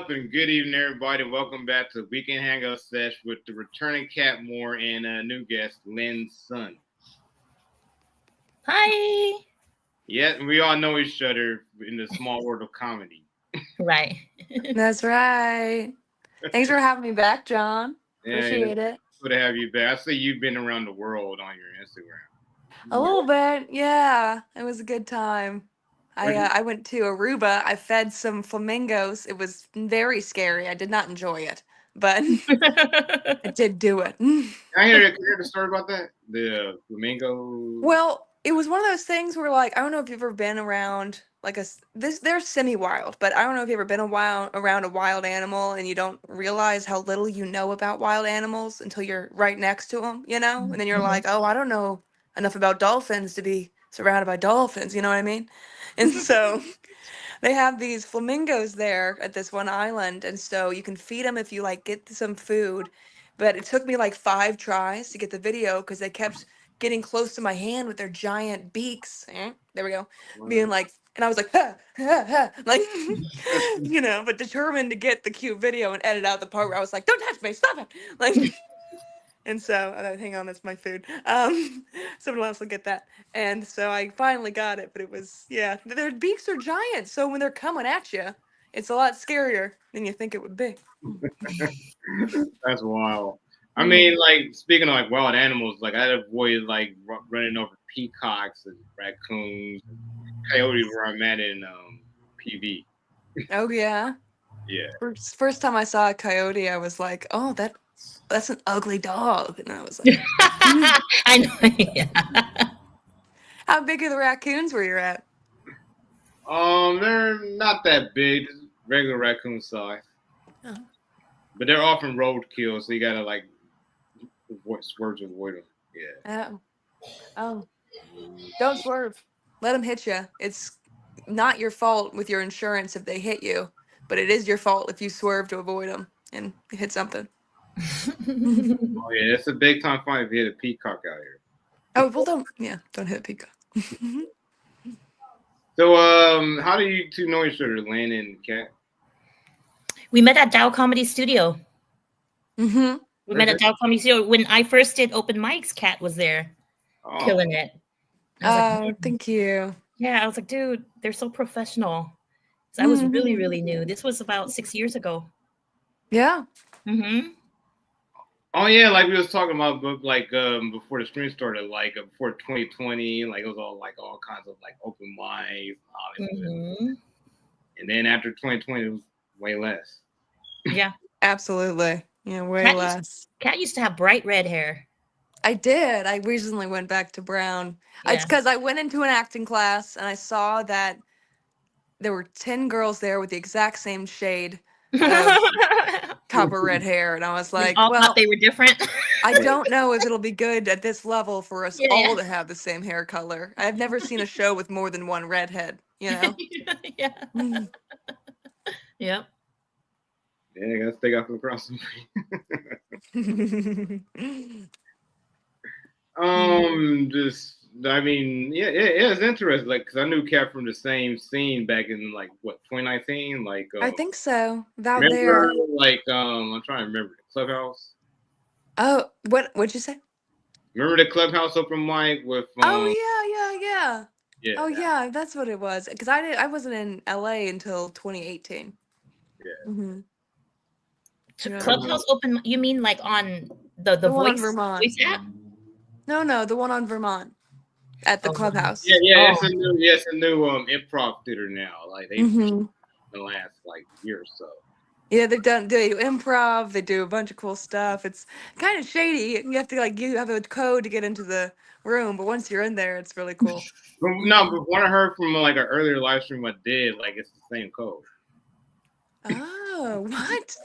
up, and good evening, everybody. Welcome back to Weekend Hangout Sesh with the returning Cat Moore and new guest, Lynn's son. Hi. Yeah, we all know each other in the small world of comedy. Right. That's right. Thanks for having me back, John. Yeah, it's Appreciate it. good to have you back. I see you've been around the world on your Instagram. A little bit, yeah. It was a good time. I went to Aruba. I fed some flamingos. It was very scary. I did not enjoy it, but I did do it. Can I hear the story about that? The flamingo. Well, it was one of those things where, like, I don't know if you've ever been around like they're semi-wild, but I don't know if you've ever been around a wild animal and you don't realize how little you know about wild animals until you're right next to them, and then you're like, oh, I don't know enough about dolphins to be surrounded by dolphins, you know what I mean? And so they have these flamingos there at this one island, and so you can feed them if you like get some food. But it took me like 5 tries to get the video because they kept getting close to my hand with their giant beaks. There we go. Being like, and I was like, ha, ha, ha, like, but determined to get the cute video and edit out the part where I was like, don't touch me, stop it. Like, and so, hang on, that's my food. Someone else will get that. And so I finally got it, but it was, yeah, their beaks are giant. So when they're coming at you, it's a lot scarier than you think it would be. That's wild. I mean, like, speaking of like wild animals, like I'd avoid like running over peacocks and raccoons, and coyotes where I'm at in PV. Oh yeah. Yeah. First time I saw a coyote, I was like, oh, that's an ugly dog. And I was like, I know. Yeah. how big are the raccoons where you're at? They're not that big, just regular raccoon size. Oh. But they're often roadkill, so you gotta like swerve to avoid them. Yeah. Oh. Don't swerve. Let them hit you. It's not your fault with your insurance if they hit you, but it is your fault if you swerve to avoid them and hit something. Oh yeah, it's a big time fine if you hit a peacock out here. Oh well, don't hit a peacock. So how do you two know each other, Lynn and Kat? We met at Dow Comedy Studio. Mm-hmm. We met at Dow Comedy Studio. When I first did open mics, Kat was there, killing it. Oh, thank you. Yeah, I was like, dude, they're so professional. So I was really, really new. This was about 6 years ago. Yeah. Mm-hmm. Oh yeah, like we was talking about, like before the stream started, like before 2020, like it was all kinds of like open mics, and then after 2020, it was way less. Yeah, absolutely. Yeah, way less. Kat used to have bright red hair. I did. I recently went back to brown. Yeah. It's because I went into an acting class and I saw that there were 10 girls there with the exact same shade of copper red hair, and I was like, all thought they were different. I don't know if it'll be good at this level for us all to have the same hair color. I've never seen a show with more than one redhead, Yeah. Yep. Yeah, I gotta stay off the crossover. It's interesting. Like, cause I knew Kat from the same scene back in like what 2019. Like, I think so. About remember, there. like, I'm trying to remember the Clubhouse. Oh, what'd you say? Remember the Clubhouse open mic with? Oh yeah. Yeah. Oh yeah, that's what it was. Cause I wasn't in LA until 2018. Yeah. Mm-hmm. So Clubhouse open? You mean like on the one voice, on Vermont? Voice app? No, the one on Vermont at the Clubhouse. Yeah. It's a new improv theater now. Like they the last like year or so. Yeah, they do improv. They do a bunch of cool stuff. It's kind of shady. You have to you have a code to get into the room, but once you're in there, it's really cool. No, but when I heard from like an earlier live stream I did, like it's the same code. Oh, what?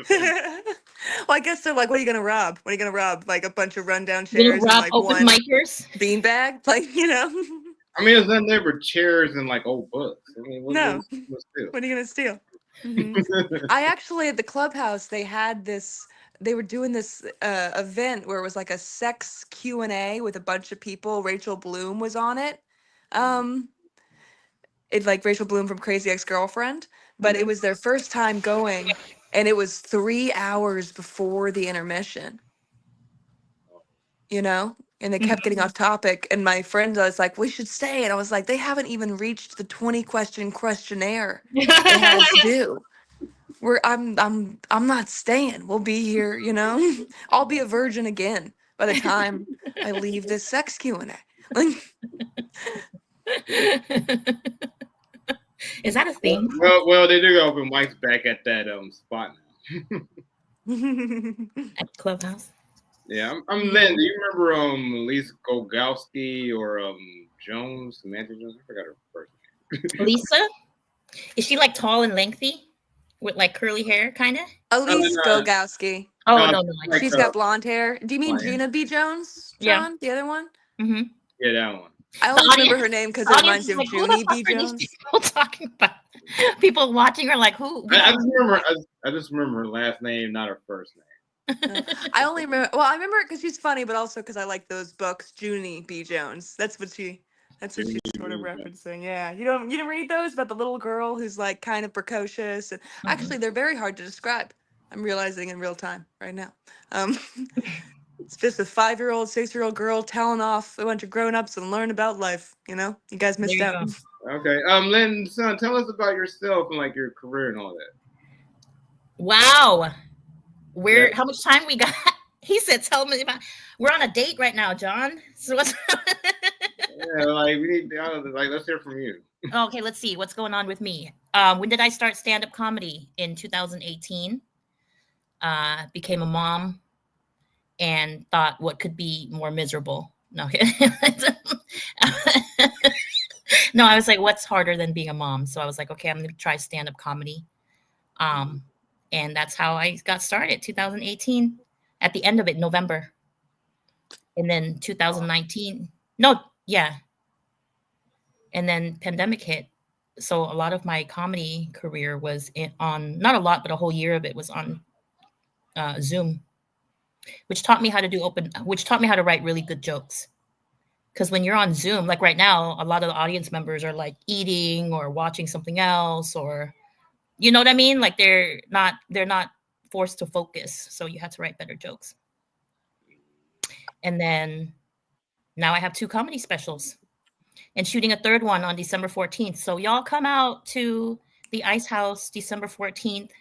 Well, I guess they're like, what are you gonna rob? What are you gonna rob? Like a bunch of rundown chairs and like open micers? Beanbag? Like, I mean, it's then there were chairs and like old books. I mean, what are you gonna steal? I actually at the Clubhouse they were doing this event where it was like a sex Q&A with a bunch of people. Rachel Bloom was on it. It's like Rachel Bloom from Crazy Ex-Girlfriend. but it was their first time going, and it was 3 hours before the intermission, you know? And they kept getting off topic, and my friend was like, "We should stay." And I was like, "They haven't even reached the 20-question questionnaire they had to do. I'm not staying. We'll be here, you know? I'll be a virgin again by the time I leave this sex Q&A." Like, Is that a thing? Well, they do open mics back at that spot now. At Clubhouse? Yeah, I'm Lynn. Do you remember Lisa Gogowski or Jones, Samantha Jones? I forgot her first name. Lisa? Is she like tall and lengthy with like curly hair, kind of? Elise Gogowski. Oh no, like, She's got blonde hair. Do you mean Gina B. Jones, John? Yeah. The other one? Mm-hmm. Yeah, that one. I always remember her name because it reminds me of Junie B. Who Jones. these people talking about? People watching are like, who? I just remember her last name, not her first name. I only remember. Well, I remember it because she's funny, but also because I like those books, Junie B. Jones. That's what she's sort of referencing. Yeah, you didn't read those about the little girl who's like kind of precocious, and actually they're very hard to describe. I'm realizing in real time right now. It's just a 5-year-old, 6-year-old girl telling off a bunch of grown-ups and learn about life. You know, you guys missed out. Okay, Lynn, son, tell us about yourself and like your career and all that. Wow. How much time we got? He said, "Tell me about." We're on a date right now, John. So what's? Yeah, like we need, let's hear from you. Okay, let's see what's going on with me. When did I start stand-up comedy? In 2018. Became a mom, and thought, what could be more miserable? No, no. I was like, what's harder than being a mom? So I was like, okay, I'm going to try stand-up comedy. And that's how I got started, 2018, at the end of it, November. And then 2019, and then pandemic hit. So a lot of my comedy career was on, not a lot, but a whole year of it was on Zoom, which taught me how to write really good jokes. Because when you're on Zoom, like right now, a lot of the audience members are like eating or watching something else, or you know what I mean? Like they're not forced to focus. So you have to write better jokes. And then now I have 2 comedy specials and shooting a 3rd one on December 14th. So y'all come out to the Ice House December 14th.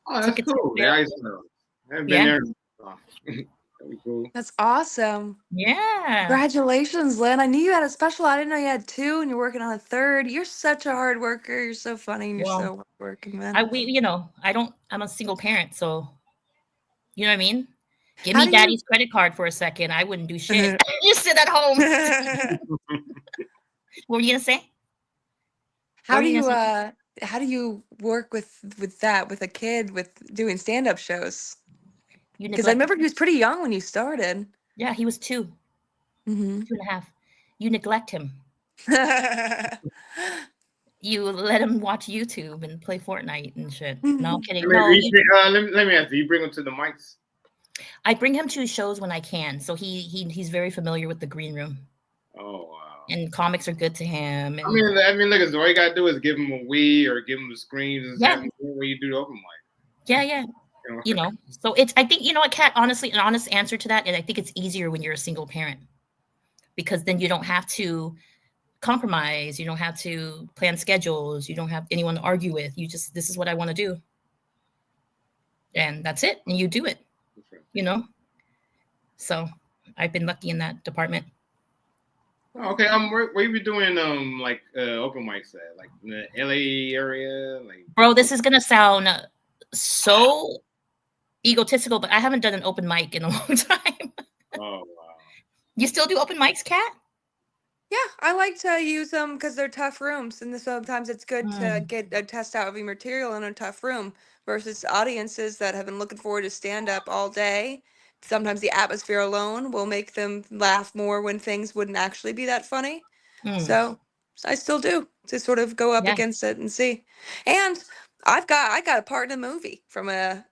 Oh, that's cool. The Ice House. I haven't been there. That'd be cool. That's awesome. Yeah. Congratulations, Lynn. I knew you had a special. I didn't know you had 2 and you're working on a 3rd. You're such a hard worker. You're so funny and you're so hardworking, man. I'm a single parent, so you know what I mean? Give me daddy's credit card for a second. I wouldn't do shit. You sit at home. What were you gonna say? How do you work with that, with a kid, with doing stand-up shows? Because I remember he was pretty young when you started. Yeah, he was 2. 2.5. You neglect him. You let him watch YouTube and play Fortnite and shit. No, I'm kidding. Let me ask you. You bring him to the mics? I bring him to shows when I can. So he's very familiar with the green room. Oh wow. And comics are good to him. And, I mean, look, all you gotta do is give him a Wii or give him the screens and have him when you do the open mic. Yeah. You know, so I think, you know what, Kat, honestly, an honest answer to that is I think it's easier when you're a single parent, because then you don't have to compromise. You don't have to plan schedules. You don't have anyone to argue with. This is what I want to do. And that's it. And you do it, you know? So I've been lucky in that department. Okay. Where you be doing open mics at? Like in the LA area? Like, bro, this is gonna sound so egotistical, but I haven't done an open mic in a long time. Oh wow. You still do open mics, Kat? Yeah, I like to use them because they're tough rooms, and sometimes it's good to get a test out of your material in a tough room versus audiences that have been looking forward to stand up all day. Sometimes the atmosphere alone will make them laugh more when things wouldn't actually be that funny. So I still do to sort of go up against it and see. And I got a part in a movie from an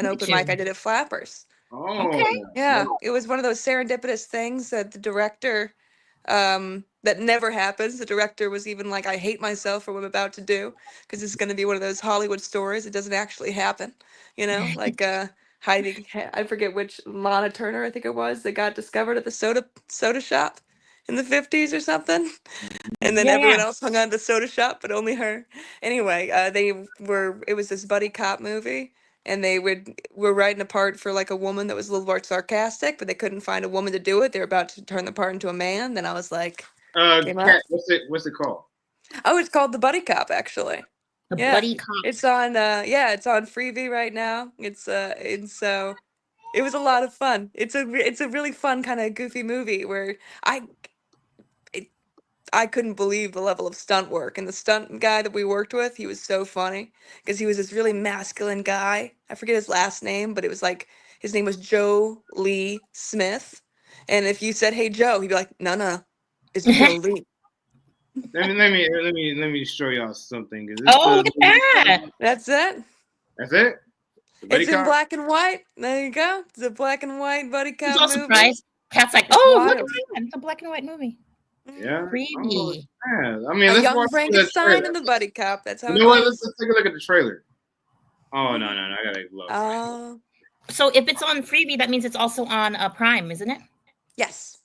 open mic I did at Flappers. Oh, okay. Yeah, it was one of those serendipitous things that the director that never happens. The director was even like, I hate myself for what I'm about to do because it's going to be one of those Hollywood stories. It doesn't actually happen, like hiding. I forget which Lana Turner, I think it was, that got discovered at the soda shop in the 50s or something. And then Yeah, everyone yeah. else hung on to the soda shop, but only her. Anyway, it was this buddy cop movie, and were writing a part for like a woman that was a little more sarcastic, but they couldn't find a woman to do it. They were about to turn the part into a man. Then I was like, came up. Cat, what's it called? Oh, it's called The Buddy Cop, actually. The Yeah. buddy cop. It's on it's on Freevee right now. And so it was a lot of fun. It's a really fun kind of goofy movie where I couldn't believe the level of stunt work. And the stunt guy that we worked with, he was so funny because he was this really masculine guy. I forget his last name, but it was like his name was Joe Lee Smith. And if you said, "Hey Joe," he'd be like, "No, no, it's Joe Lee." Let me show y'all something. Is this Oh, look at that. That's it. That's it. The buddy It's in cop? black and white. There you go. It's a black and white buddy I was cop all movie. surprised. Cat's like, It's oh, look at wild. that. It's a black and white movie. Yeah. Oh, Creepy. yeah. I mean, A let's young watch the Frankenstein trailer. and the buddy cop. That's how You it know what? goes. Let's take a look at the trailer. Oh no, I gotta look. So if it's on Freevee, that means it's also on Prime, isn't it? Yes.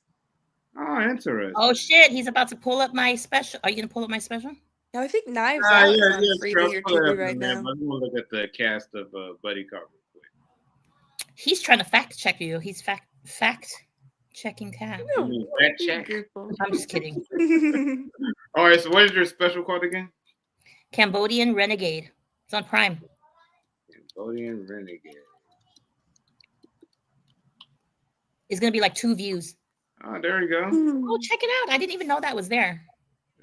Oh, interesting. Oh shit, he's about to pull up my special. Are you gonna pull up my special? Now I think Knives Out is on Sure, Freevee or I'll pull it TV up right in a minute, now. but I want to look at the cast of Buddy Cop real quick. He's trying to fact check you. He's fact checking Cat. You mean fact check? I'm just kidding. All right, so what is your special called again? Cambodian Renegade. It's on Prime. Cambodian Renegade. It's gonna be like 2 views. Oh, there you go. Oh, check it out. I didn't even know that was there.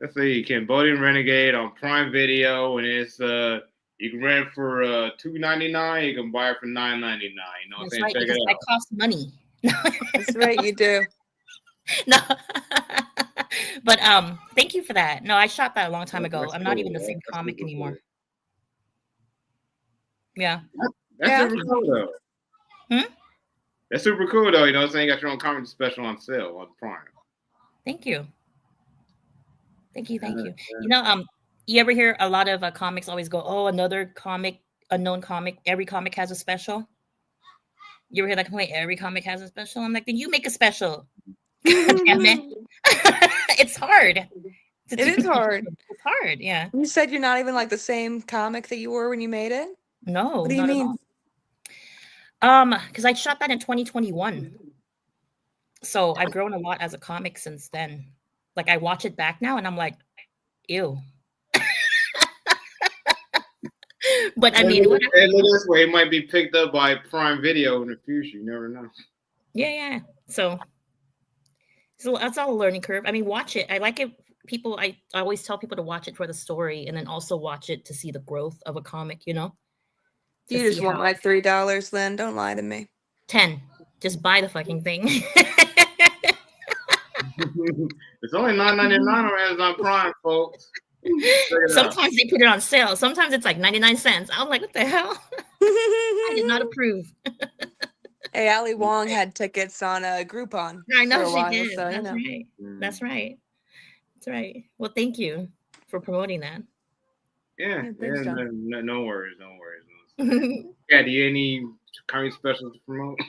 Let's see, Cambodian Renegade on Prime Video, and it's you can rent it for $2.99. You can buy it for $9.99. You know what I'm That's saying? right, Check because it that out. costs money. That's right, you do. No. But thank you for that. No, I shot that a long time ago. That's I'm not cool, even the man. same That's comic super anymore. cool. Yeah. That's super cool though. Hmm? That's super cool though. You know what I'm saying? You got your own comedy special on sale on Prime. Thank you. Thank you. You know, you ever hear a lot of comics always go, oh, another comic, unknown comic, every comic has a special? You ever hear that complaint? Every comic has a special? I'm like, then you make a special. Damn it. It's hard. It is hard. It's hard, yeah. You said you're not even like the same comic that you were when you made it? No. What do you not at mean? all. Because I shot that in 2021. So I've grown a lot as a comic since then. Like I watch it back now and I'm like, ew. But I mean, look this way, it might be picked up by Prime Video in the future. You never know. Yeah. So that's all a learning curve. I mean, watch it. I like it. I always tell people to watch it for the story and then also watch it to see the growth of a comic, you know? You just want my $3, Lynn. Don't lie to me. 10. Just buy the fucking thing. It's only $9.99 on Amazon Prime, folks. Sometimes they put it on sale. Sometimes it's like 99 cents. I'm like, what the hell? I did not approve. Hey, Ali Wong had tickets on Groupon. I know for a she while, did. So, That's right. That's right. That's right. Well, thank you for promoting that. Yeah, thanks, no worries. Yeah, do you any comedy specials to promote?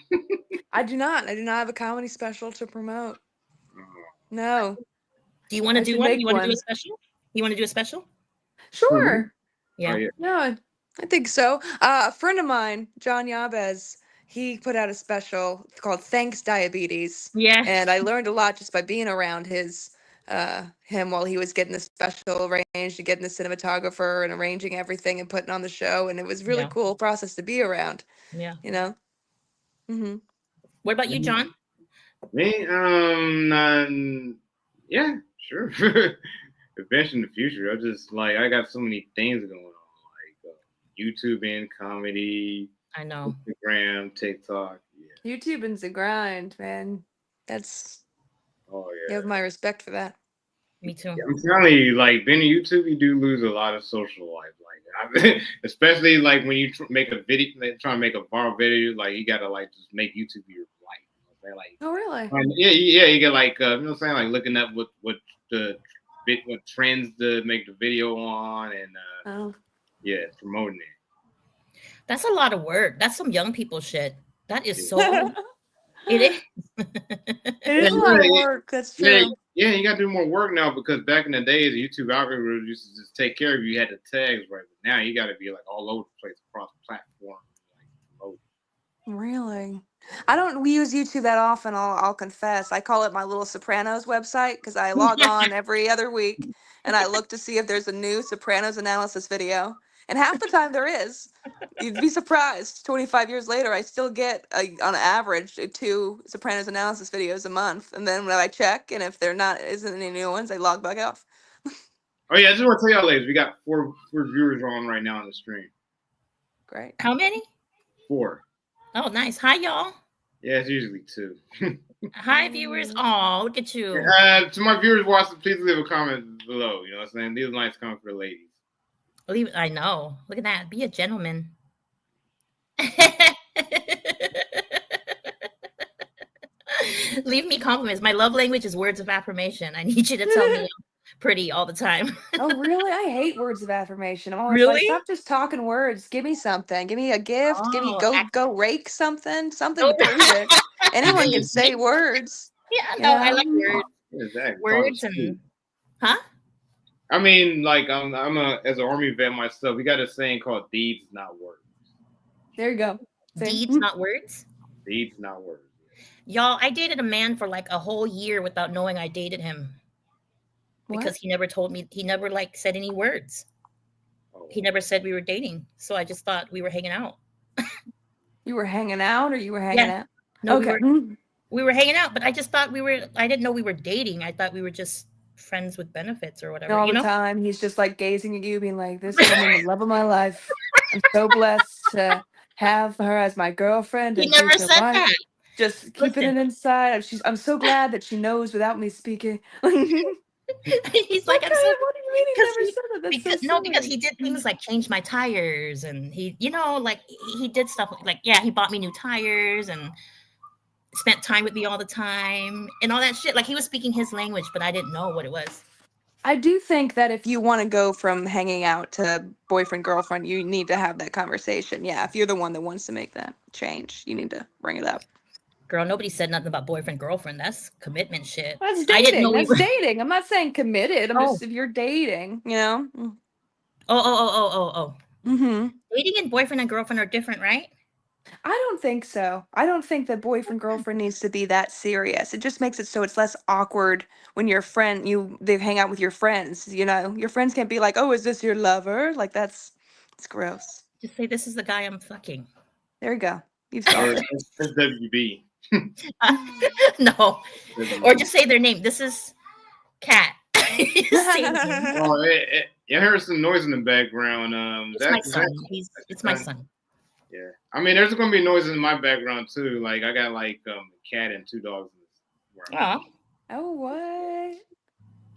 I do not have a comedy special to promote. No. Do you want to do one? You want to do a special? You want to do a special? Sure. Yeah. Oh, yeah. No, I think so. A friend of mine, John Yabez, he put out a special called Thanks Diabetes. Yeah. And I learned a lot just by being around him while he was getting the special arranged and getting the cinematographer and arranging everything and putting on the show. And it was really cool process to be around. Yeah. You know? Mm-hmm. What about you, John? Me? Yeah, sure. Eventually in the future, I got so many things going on, like YouTube and comedy. I know. Instagram, TikTok. Yeah. YouTubing's a grind, man. That's. Oh yeah. You have my respect for that. Me too. Yeah, I'm telling you, like being on YouTube, you do lose a lot of social life. Like, especially like when you make a video, trying to make a viral video, like you gotta like just make YouTube your life. They're like, Oh, really? yeah, you get like, you know what I'm saying, like looking up what trends to make the video on, and yeah, promoting it. That's a lot of work. That's some young people shit. That is so. It is. It is a lot of work. That's true. Yeah, you gotta do more work now because back in the days, YouTube algorithms used to just take care of you. You had the tags right, but now you gotta be like all over the place across platforms. Really? I don't use YouTube that often. I'll confess. I call it my little Sopranos website because I log on every other week and I look to see if there's a new Sopranos analysis video. And half the time there is. You'd be surprised. 25 years later, I still get, on average, 2 Sopranos analysis videos a month. And then when I check, and if there isn't any new ones, I log back off. Oh yeah, I just want to tell y'all, ladies, we got 4 viewers on right now on the stream. Great. How many? 4. Oh, nice. Hi, y'all. Yeah, it's usually 2. Hi, viewers. Oh, look at you. To my viewers watching, please leave a comment below. You know what I'm saying? These are nice comments for the ladies. I know. Look at that. Be a gentleman. Leave me compliments. My love language is words of affirmation. I need you to tell me I'm pretty all the time. Oh, really? I hate words of affirmation. I'm always like, stop just talking words. Give me something. Give me a gift. Give me go rake something. Something to prove it. Anyone can say words. Yeah, no, I like words. Exactly. Words and I mean, like I'm as an army vet myself. We got a saying called "deeds, not words." There you go. Deeds, not words. Deeds, not words. Y'all, I dated a man for like a whole year without knowing I dated him. Because he never told me, he never like said any words. He never said we were dating. So I just thought we were hanging out. You were hanging out or you were hanging out? No, okay. We were hanging out, but I just thought I didn't know we were dating. I thought we were just friends with benefits or whatever. All the time. He's just like gazing at you, being like, this woman, the love of my life. I'm so blessed to have her as my girlfriend. He never said that. Just keeping it inside. I'm so glad that she knows without me speaking. He's like, okay, what do you mean he never said it? That's because he did things like change my tires, and he did stuff like, he bought me new tires and spent time with me all the time and all that shit. Like he was speaking his language, but I didn't know what it was. I do think that if you want to go from hanging out to boyfriend, girlfriend, you need to have that conversation. Yeah, if you're the one that wants to make that change, you need to bring it up. Girl, nobody said nothing about boyfriend, girlfriend. That's commitment shit. That's dating. I didn't know dating. I'm not saying committed. I'm just if you're dating, you know. Oh. Mm-hmm. Dating and boyfriend and girlfriend are different, right? I don't think so. I don't think that boyfriend, girlfriend needs to be that serious. It just makes it so it's less awkward when your friend they hang out with your friends. You know, your friends can't be like, "Oh, is this your lover?" Like it's gross. Just say this is the guy I'm fucking. There you go. You've solved it. It's WB. No, or just say their name. This is Kat. Oh, I heard some noise in the background. It's my son. It's my son. Yeah, I mean, there's gonna be noises in my background too. Like I got like a cat and 2 dogs. Oh, what?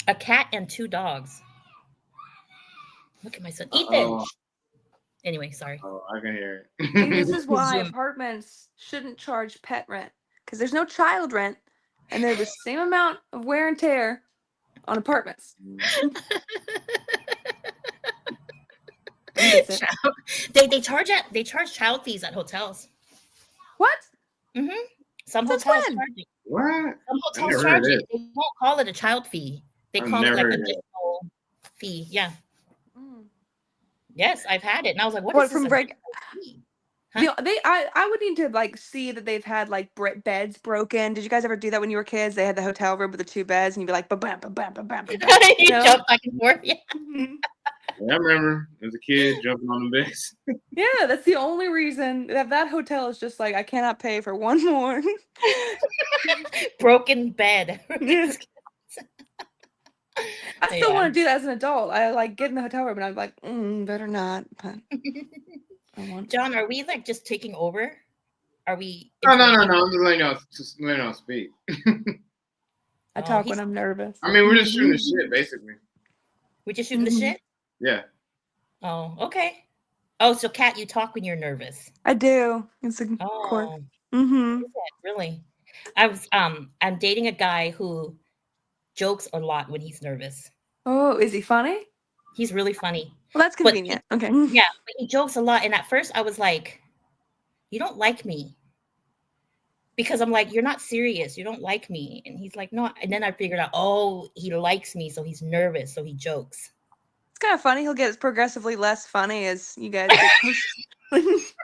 A cat and 2 dogs. Look at my son, Ethan. Anyway, sorry. Oh, I can hear it. See, this is why apartments shouldn't charge pet rent, because there's no child rent, and they're the same amount of wear and tear on apartments. They charge child fees at hotels. What? Mm-hmm. Some hotels charge it. What? Some hotels charge it. They won't call it a child fee. They call it like a additional fee. Yeah. Yes, I've had it, and I was like, "What is from this break?" Huh? I would need to like see that they've had like beds broken. Did you guys ever do that when you were kids? They had the hotel room with the 2 beds, and you'd be like, "Ba-bam, ba-bam, ba-bam, ba-bam." You jump back and forth. Yeah. I remember as a kid jumping on the beds. Yeah, that's the only reason that hotel is just like, I cannot pay for one more broken bed. I still want to do that as an adult. I like get in the hotel room and I'm like, better not. But John, are we like just taking over? Are we? No. I'm just letting y'all speak. I talk when I'm nervous. I mean, we're just shooting the shit, basically. We're just shooting the shit? Yeah. Oh, okay. Oh, so Kat, you talk when you're nervous. I do. It's a court. Mm-hmm. Really? I'm dating a guy who jokes a lot when he's nervous. Oh, is he funny? He's really funny. Well, that's But convenient. Okay. yeah, but he jokes a lot. And at first I was like, you don't like me. Because I'm like, you're not serious. You don't like me. And he's like, no. And then I figured out, oh, he likes me. So he's nervous. So he jokes. It's kind of funny. He'll get progressively less funny as you guys get close.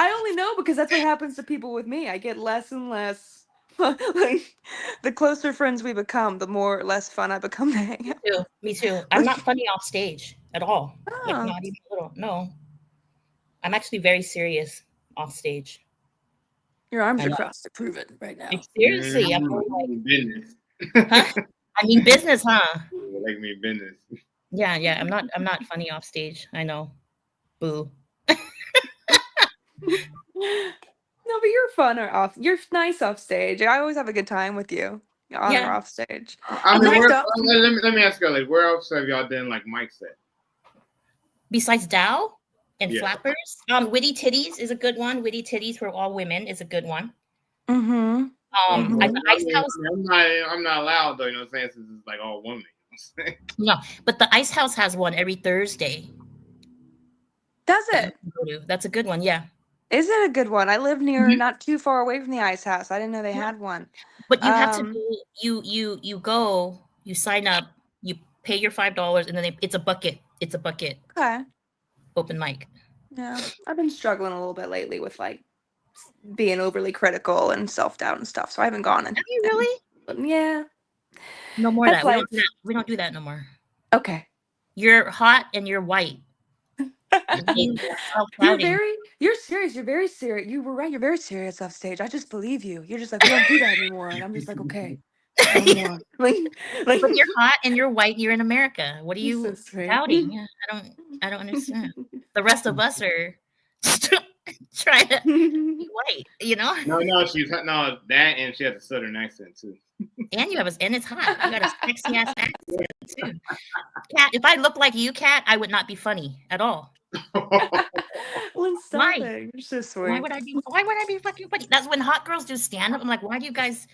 I only know because that's what happens to people with me. I get less and less. Like, the closer friends we become, the more less fun I become to hang out. Me too. I'm not funny off stage at all. Like, Oh. not even a little. No. I'm actually very serious off stage. Your arms I are know. crossed to prove it right now. Like, seriously, I'm really like, business. huh? I mean business, huh? Like me business. Yeah. I'm not funny off stage. I know. Boo. No, but you're fun or off. You're nice off stage. I always have a good time with you on or Yeah. off stage. I mean, Nice where, stuff. let me ask you, like, where else have y'all done like mic set? Besides Dow and Yeah. Flappers, Witty Titties is a good one. Witty Titties for all women is a good one. Mm-hmm. At the Ice House. I'm not allowed though. You know what I'm saying? Since it's like all women. You know what I'm saying? No, but the Ice House has one every Thursday. Does that you it? can go to. That's a good one. Yeah. Is it a good one? I live near, Mhm. not too far away from the Ice House. I didn't know they had one. But you have to go, you go, you sign up, you pay your $5, and then it's a bucket. It's a bucket Okay. open mic. Yeah, I've been struggling a little bit lately with like being overly critical and self-doubt and stuff. So I haven't gone in. Have you really? Yeah. No more of That's that. life. We don't do that no more. Okay. You're hot and you're white. You're serious. You're very serious. You were right. You're very serious off stage. I just believe you. You're just like, we don't do that anymore. And I'm just like, okay. No more. But you're hot and you're white. You're in America. What are You're you so sweet. doubting? Yeah, I don't understand. The rest of us are trying to be white, you know? No, that, and she has a southern accent too. And it's hot. You got a sexy ass accent too. Kat, if I look like you, Kat, I would not be funny at all. Lynn, stop Why? it. You're so sweet. Why would I be fucking funny? That's when hot girls do stand up. I'm like, why do you guys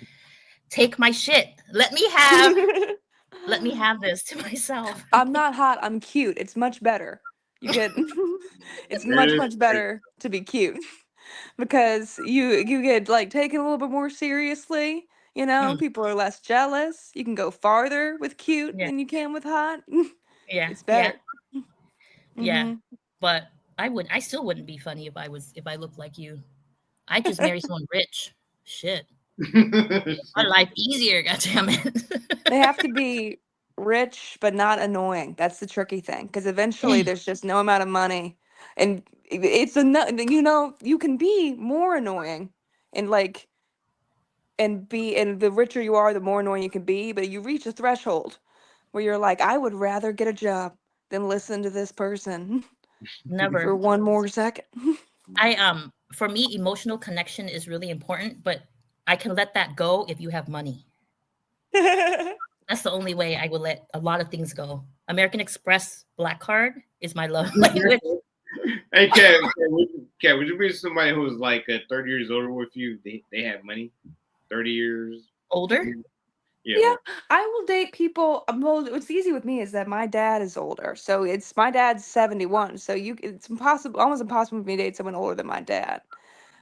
take my shit? Let me have this to myself. I'm not hot. I'm cute. It's much better. You get. It's much better to be cute because you get like taken a little bit more seriously. You know, people are less jealous. You can go farther with cute than you can with hot. Yeah, it's better. Yeah. But I still wouldn't be funny if I looked like you. I'd just marry someone rich. Shit. My life easier, goddammit. They have to be rich but not annoying. That's the tricky thing because eventually there's just no amount of money, and it's you can be more annoying and like and the richer you are, the more annoying you can be. But you reach a threshold where you're like, I would rather get a job than listen to this person. Never. For one more second. For me, emotional connection is really important, but I can let that go if you have money. That's the only way I will let a lot of things go. American Express Black Card is my love language. Hey, Kat, would you be somebody who's like 30 years older with you? They have money, 30 years older. Yeah, I will date people. Well, what's easy with me is that my dad is older, so my dad's 71. So it's almost impossible for me to date someone older than my dad.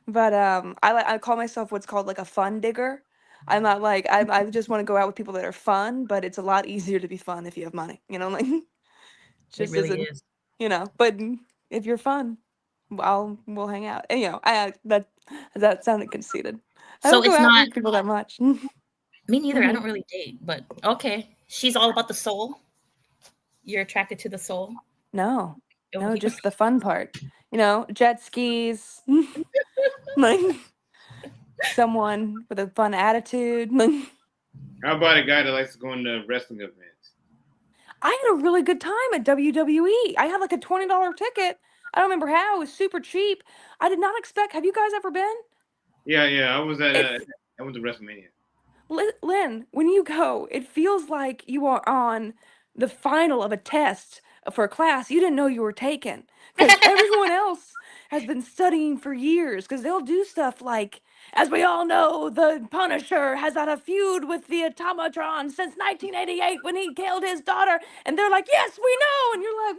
But I call myself what's called like a fun digger. I'm not like I just want to go out with people that are fun, but it's a lot easier to be fun if you have money. You know, like just it really is. You know, but if you're fun, we'll hang out. And, you know, that sounded conceited. I don't go out with people that much. Me neither. I don't really date, but okay. She's all about the soul. You're attracted to the soul? No, just the fun part. You know, jet skis, like someone with a fun attitude. How about a guy that likes to go into wrestling events? I had a really good time at WWE. I had like a $20 ticket. I don't remember how. It was super cheap. I did not expect. Have you guys ever been? Yeah. I was at. I went to WrestleMania. Lynn, when you go, it feels like you are on the final of a test for a class you didn't know you were taking because everyone else has been studying for years because they'll do stuff like, as we all know, the Punisher has had a feud with the Automatron since 1988 when he killed his daughter, and they're like, "Yes, we know," and you're like,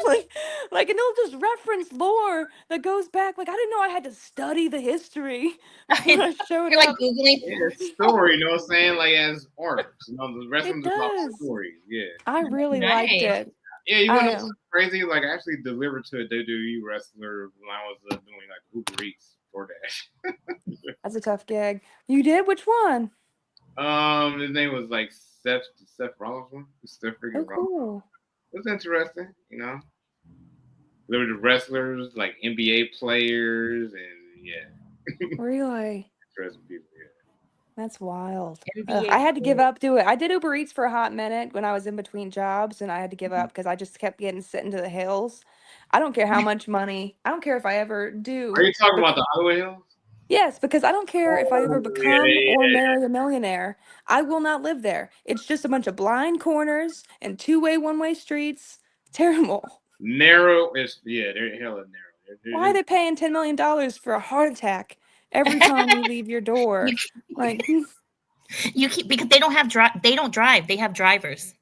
"What?" like, and they'll just reference lore that goes back. Like, I didn't know I had to study the history before I showed You're like up. Googling. Yeah, story, you know what I'm saying? Like as arcs. You know, the rest of It them just about does. stories. Yeah. I really liked Nice. it. Yeah, you I want to know am. what's crazy? Like I actually delivered to a WWE wrestler when I was doing like Uber Eats for that. That's a tough gig. You did? Which one? His name was like Seth Rollins one. Seth freaking Oh, Rollins. cool. It was interesting, you know. Delivered to wrestlers, like NBA players, and yeah, Really? interesting people. Yeah. That's wild. Ugh, NBA I had to give player. up to it. I did Uber Eats for a hot minute when I was in between jobs, and I had to give up because I just kept getting sent into the hills. I don't care how much money. I don't care if I ever Are do. you talking Bec- about the Hollywood Hills? yes, because I don't care if I ever Oh, become or marry a millionaire. I will not live there. It's just a bunch of blind corners and two-way, one-way streets. Terrible. Narrow is they're hella narrow. Why are they paying $10 million for a heart attack every time you leave your door? You, Like, you keep because they don't have they don't drive. They have drivers.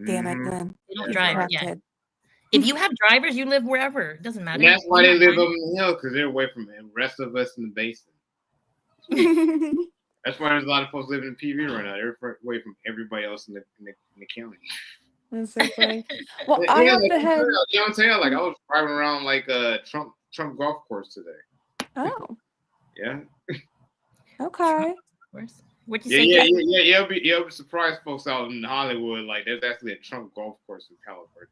damn it, Mm-hmm. Glenn. They don't He's drive. Right. Yeah. corrected. If you have drivers, you live wherever. It doesn't matter. And that's why You're they not live up driving. in the hill because they're away from the rest of us in the basin. That's why there's a lot of folks living in PV right now. They're away from everybody else in the county. That's so funny. Well, I Yeah, have like, to head. you know what I'm saying? Like I was driving around like Trump golf course today. Oh, Yeah. okay. What'd you Yeah, say? yeah, Kat? yeah. You'll be surprised, folks out in Hollywood. Like there's actually a Trump golf course in California.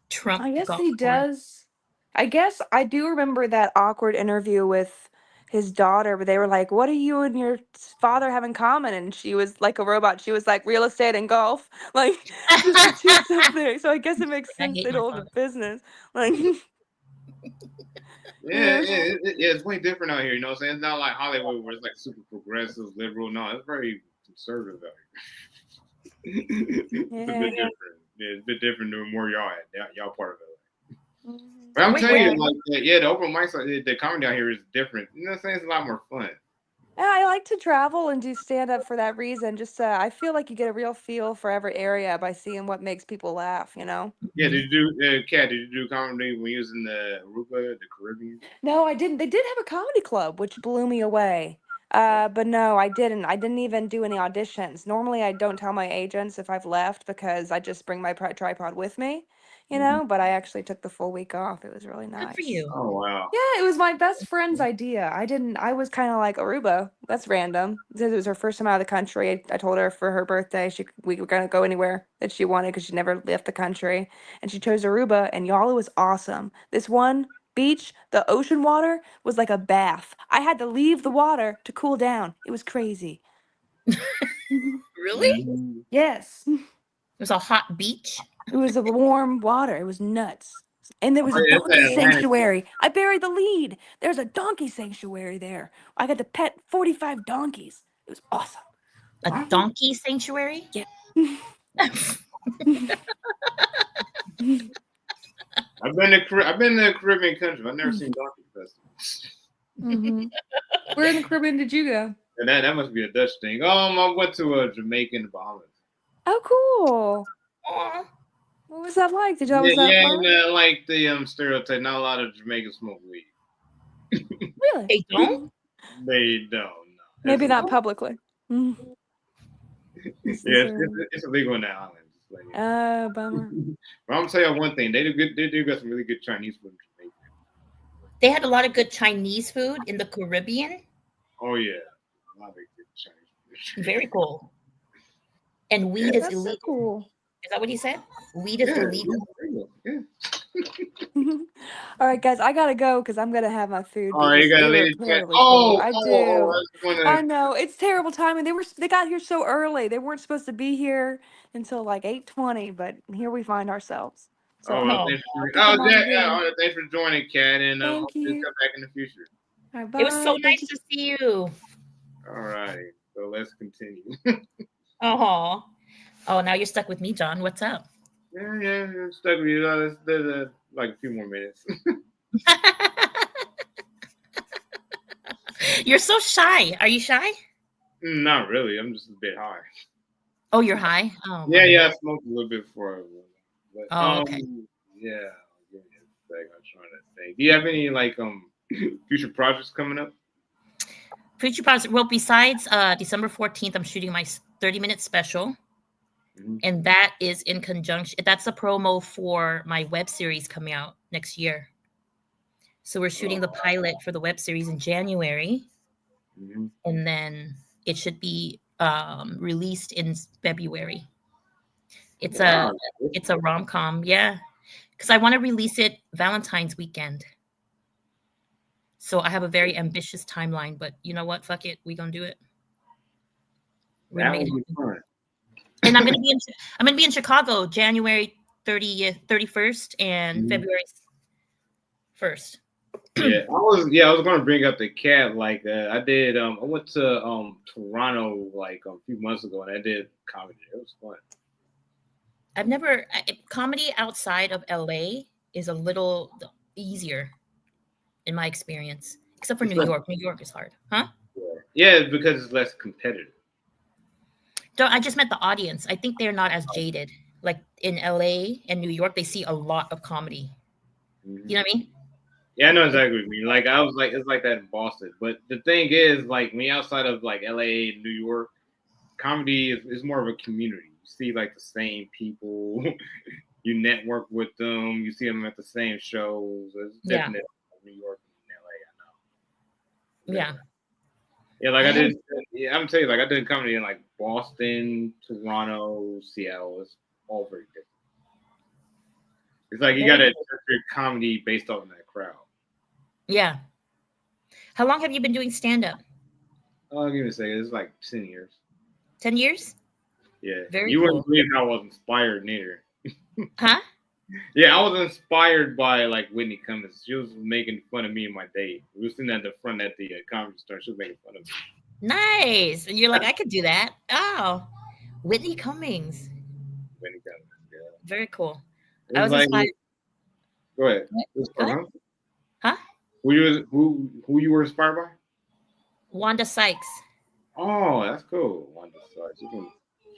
Trump I guess golf he course. does. I guess I do remember that awkward interview with his daughter, but they were like, "What do you and your father have in common?" And she was like a robot. She was like, "Real estate and golf." Like just the two stuff there. So I guess it makes I sense hate they my don't have father. a business. Like, Yeah, it's way different out here. You know what I'm saying? It's not like Hollywood where it's like super progressive, liberal. No, it's very conservative out here. It's a yeah. bit different. Yeah, it's a bit different than where y'all at. Y'all part of it. Mhm. But I'm Wait, telling where? you, like, the open mics, the comedy out here is different. You know what I'm saying? It's a lot more fun. Yeah, I like to travel and do stand up for that reason. Just I feel like you get a real feel for every area by seeing what makes people laugh, you know? Yeah, did you do, Kat, did you do comedy when you was in the Aruba, the Caribbean? No, I didn't. They did have a comedy club, which blew me away. But no, I didn't. I didn't even do any auditions. Normally, I don't tell my agents if I've left because I just bring my tripod with me, you Mm-hmm. know? But I actually took the full week off. It was really Good for nice. you. Oh, wow. Yeah, it was my best friend's idea. I was kind of like Aruba. That's random. Because it was her first time out of the country. I told her for her birthday we were gonna go anywhere that she wanted because she never left the country, and she chose Aruba. And y'all, it was awesome. This one beach, the ocean water was like a bath. I had to leave the water to cool down. It was crazy. Really? It Mm-hmm. Yes, was a hot beach. it was a warm water. It was nuts. And there was a Oh, yeah, it's donkey that Atlantic. sanctuary. I buried the lead. There's a donkey sanctuary there. I got to pet 45 donkeys. It was awesome. A donkey sanctuary? Yeah. I've been to the Caribbean countries. I've never seen donkey festivals. Mm-hmm. Where in the Caribbean did you go? And that must be a Dutch thing. I went to Jamaica and the Bahamas. Oh, cool. Aw. What was that like? Yeah, Was that yeah, fun? and like the stereotype, not a lot of Jamaicans smoke weed. Really? They don't? They don't. No. Maybe It's not publicly. Mm. yeah, it's illegal in the islands. Like, Bummer. but I'm gonna tell you one thing: they do got some really good Chinese food in Jamaica. They had a lot of good Chinese food in the Caribbean. Oh yeah, a lot of good Chinese food. Very cool. And weed is That's so illegal. cool. Is that what he said? Weed is illegal. Yeah. All right, guys, I gotta go because I'm gonna have my food. All right, you Because gotta they leave were the chat. terribly cold. I I do. just wanna. I know it's terrible timing. They got here so early. They weren't supposed to be here until like 8:20, but here we find ourselves. So Oh, well, Oh, thanks for, to come on Jack, again. all right, thanks for joining, Kat, and Thank hope you you. come back in the future. All right, it was so bye. Thank nice to see you. All right, so let's continue. Oh, now you're stuck with me, John. What's up? Yeah. Stuck with you. There's like a few more minutes. You're so shy. Are you shy? Not really. I'm just a bit high. Oh, you're high. Oh Yeah, my. I smoked a little bit before I went. But Oh, okay. yeah. Give me a sec. I'm trying to think. Do you have any like future projects coming up? Preacher Project. Well, besides December 14th, I'm shooting my 30-minute special. Mm-hmm. And that is in conjunction. That's a promo for my web series coming out next year. So we're shooting the pilot for the web series in January. Mm-hmm. And then it should be released in February. It's Wow. a rom-com, yeah. Because I want to release it Valentine's weekend. So I have a very ambitious timeline, but you know what? Fuck it, we gonna do it. We're That gonna make would it be happen. fun. And I'm gonna be in Chicago January 30th, 31st, and Mhm. February 1st. I was gonna bring up the cat. Like I did. I went to Toronto like a few months ago, and I did comedy. It was fun. I've never comedy outside of LA is a little easier in my experience, except for It's New like, York. New York is hard, huh? yeah, because it's less competitive. I just meant the audience. I think they're not as jaded. Like in LA and New York, they see a lot of comedy. Mm-hmm. You know what I mean? Yeah, I know exactly what you mean. Like I was like, it's like that in Boston. But the thing is, like me outside of like LA and New York, comedy is more of a community. You see like the same people, you network with them, you see them at the same shows. It's Yeah, different in New York and LA, I know. yeah. Yeah, like I I haven't. did. Yeah, I'm telling you, like I did comedy in like Boston, Toronto, Seattle. It's all very different. It's like you got Very to good. judge your comedy based off of that crowd. Yeah. How long have you been doing stand up? Give me a second. It's like 10 years. 10 years? Yeah, Very you wouldn't cool. believe how I was inspired neither. Huh? Yeah, I was inspired by like Whitney Cummings. She was making fun of me and my date. We were sitting at the front at the comedy store. She was making fun of me. Nice. And you're like, I could do that. Oh, Whitney Cummings. Whitney Cummings. Yeah, Very cool. it I was was like, inspired. go ahead. What? It was Go ahead. fun, huh? Huh? Who you were inspired by? Wanda Sykes. Oh, that's cool. Wanda Sykes.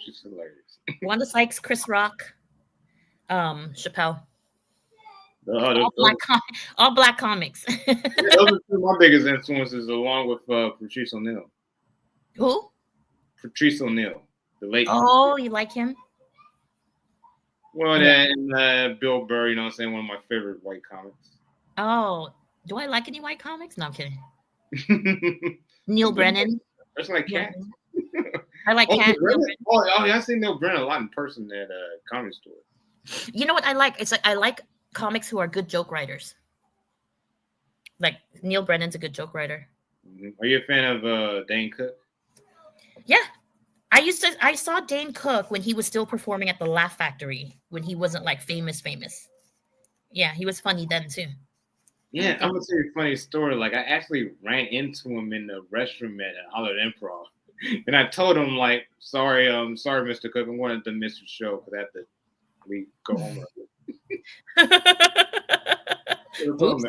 She's hilarious. Wanda Sykes, Chris Rock, Chappelle. Those, All black, all black comics. those are two of my biggest influences, along with Patrice O'Neill. Who? Patrice O'Neill, the late. Oh, you like him? Well, Yeah. and Bill Burr, you know what I'm saying? One of my favorite white comics. Oh, do I like any white comics? No, I'm kidding. Neil And Brennan. That's like Neil Cat. Brennan. I like Oh, Cat. Neil Brennan? Brennan. Yeah, I seen Neil Brennan a lot in person at a comedy store. You know what I like? It's like I like comics who are good joke writers. Like Neil Brennan's a good joke writer. Mm-hmm. Are you a fan of Dane Cook? Yeah. I saw Dane Cook when he was still performing at the Laugh Factory, when he wasn't like famous. Yeah, he was funny then too. Yeah, I'm gonna tell you a funny story. Like I actually ran into him in the restroom at Hollywood Improv, and I told him like, "Sorry, Mr. Cook, I'm going to miss the show because I have to go home." Oops.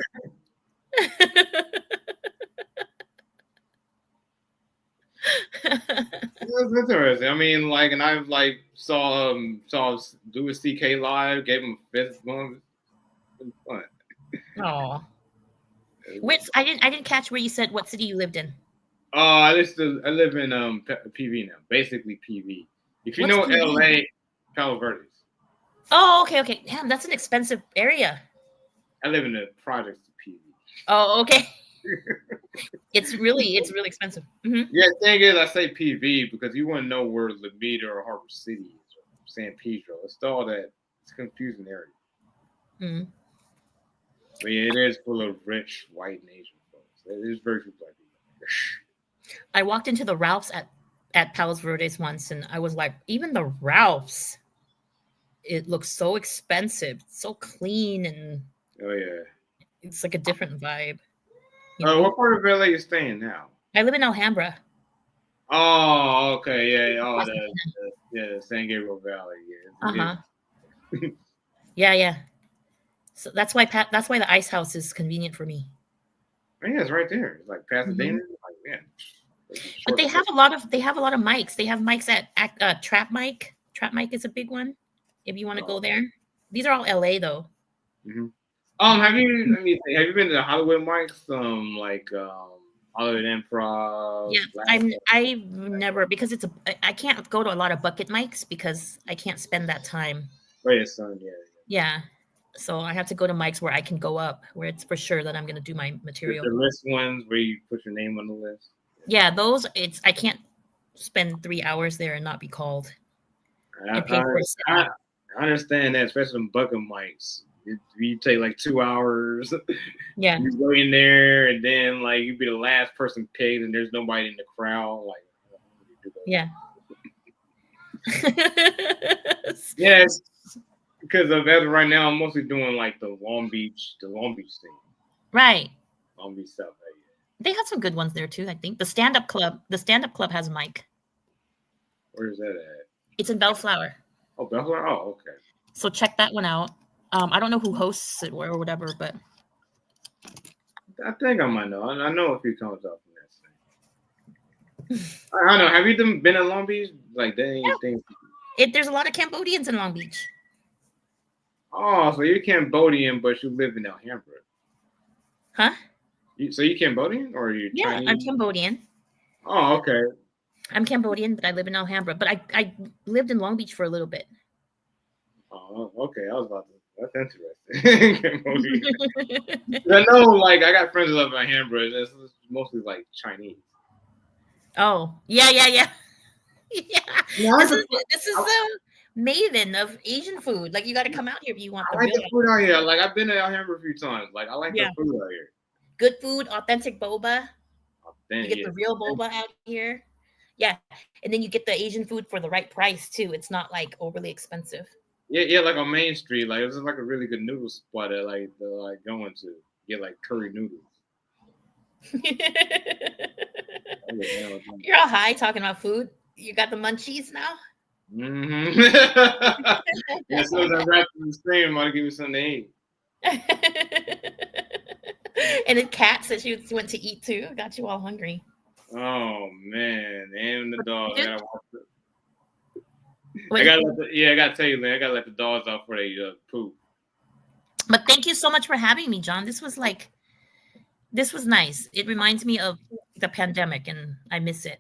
That's interesting. I mean, like, and I've like saw Louis C.K. live, gave him a fist bump. It was fun. Oh, which I didn't catch where you said what city you lived in. I live in PV now, basically PV. If you What's know PV? LA, Palo Verdes. Oh, okay. Damn, that's an expensive area. I live in the projects of PV. Oh, okay. It's really expensive. Mm-hmm. Yeah, the thing is, I say PV because you want to know where Lameda or Harbor City is or San Pedro. It's all that. It's a confusing area. Mm-hmm. But yeah, it is full of rich white and Asian folks. There's very few black people. I walked into the Ralphs at Palos Verdes once, and I was like, even the Ralphs, it looks so expensive, so clean, and Oh yeah. it's like a different vibe. You know? What part of LA you staying now? I live in Alhambra. Oh, okay, yeah. Oh, the San Gabriel Valley. Yeah. Uh-huh. Yeah. So that's why the ice house is convenient for me. Yeah, it's right there. It's like Pasadena. Mhm. Like, yeah. But they have a lot of mics. They have mics at Trap Mic. Trap Mic is a big one. If you want to go there, these are all LA though. Mm-hmm. Have you? I mean, have you been to the Hollywood mics? Like Hollywood Improv. Yeah, I've never because I can't go to a lot of bucket mics because I can't spend that time. Wait, son. Yeah. Yeah, so I have to go to mics where I can go up, where it's for sure that I'm going to do my material. The list ones where you put your name on the list. Yeah, those I can't spend 3 hours there and not be called. And pay for I understand that, especially in bucket mics. You take like 2 hours. Yeah. You go in there and then like you be the last person picked and there's nobody in the crowd. Like, yeah. Yes, because of as of right now, I'm mostly doing like the Long Beach thing. Right. Long Beach stuff. They have some good ones there too. I think the stand up club has a mic. Where is that at? It's in Bellflower. Oh, Bellflower. Oh, okay. So check that one out. I don't know who hosts it or whatever, but I think I might know. I know a few comes up from that thing. I don't know. Have you been in Long Beach? Like, there's a lot of Cambodians in Long Beach. Oh, so you're Cambodian, but you live in Alhambra. Huh? So you Cambodian or are you Chinese? I'm Cambodian. Oh, okay. I'm Cambodian, but I live in Alhambra. But I lived in Long Beach for a little bit. Oh, okay. I was about to. That's interesting. I know, like, I got friends that live in Alhambra. It's mostly like Chinese. Oh, yeah. Yeah, this is the maven of Asian food. Like, you got to come out here if you want. I like the food out here. Like, I've been to Alhambra a few times. Like, I like the food out here. Good food, authentic boba. You get the real boba out here. Yeah, and then you get the Asian food for the right price too. It's not like overly expensive. Yeah, like on Main Street, like this is like a really good noodle spot that like going to get like curry noodles. You're all high talking about food. You got the munchies now. Mm-hmm. As soon as I wrap the stream, I'm gonna give you something to eat. And then Kat said she went to eat too. Got you all hungry. Oh man, and the dog. I gotta tell you, man. I gotta let the dogs out for they poop. But thank you so much for having me, John. This was nice. It reminds me of the pandemic, and I miss it.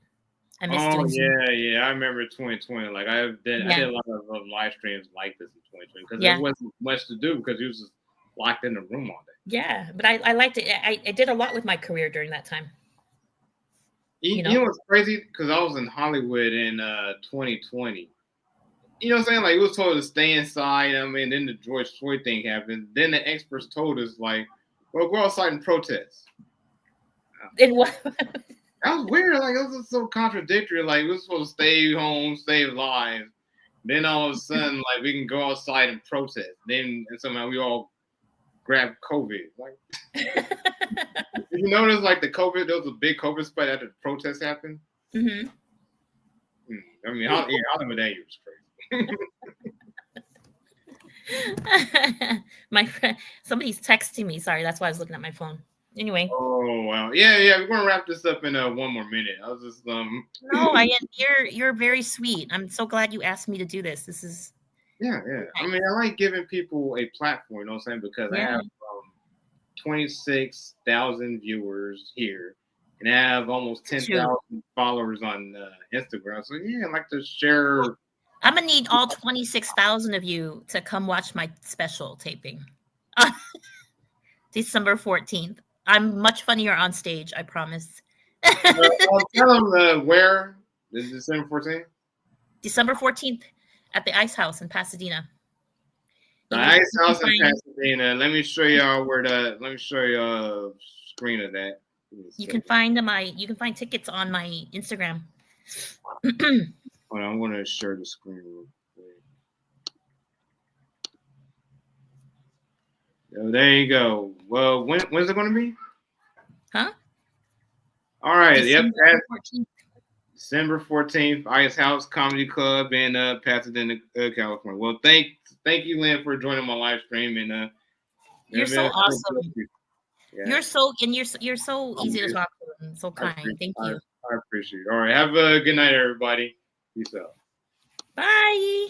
I miss doing yeah. I remember 2020. Like I did a lot of live streams like this in 2020 because there wasn't much to do because you was just locked in the room all day. Yeah, but I liked it. I did a lot with my career during that time. You know what's crazy? Because I was in Hollywood in 2020. You know what I'm saying? Like, it was told to stay inside. I mean, then the George Floyd thing happened. Then the experts told us, like, well, go outside and protest. It was. That was weird. Like, it was so contradictory. Like, we were supposed to stay home, save lives. Then all of a sudden, like, we can go outside and protest. Then and somehow we all grabbed COVID. Like, you notice, like, there was a big COVID spike after the protest happened? Mm-hmm. I mean, Hollywood that year was crazy. My friend, somebody's texting me. Sorry, that's why I was looking at my phone. Anyway. Oh wow, yeah. We're gonna wrap this up in 1 more minute. I was just No, you're very sweet. I'm so glad you asked me to do this. This is. Yeah. I mean, I like giving people a platform. You know what I'm saying? Because I have 26,000 viewers here, and I have almost 10,000 followers on Instagram. So yeah, I like to share. I'm gonna need all 26,000 of you to come watch my special taping, December 14th. I'm much funnier on stage, I promise. Tell them where is December 14th. December 14th at the Ice House in Pasadena. The Ice House in Pasadena. Let me show y'all Let me show you a screen of that. You can find tickets on my Instagram. Hold on, I'm going to share the screen real quick. So there you go. Well, when's it going to be? Huh? All right. December 14th. December 14th, Ice House Comedy Club in Pasadena, California. Well, thank you, Lynn, for joining my live stream. And you're so awesome. Yeah. You're so easy to talk to and so kind. Thank you. I appreciate it. All right. Have a good night, everybody. Peace out. Bye.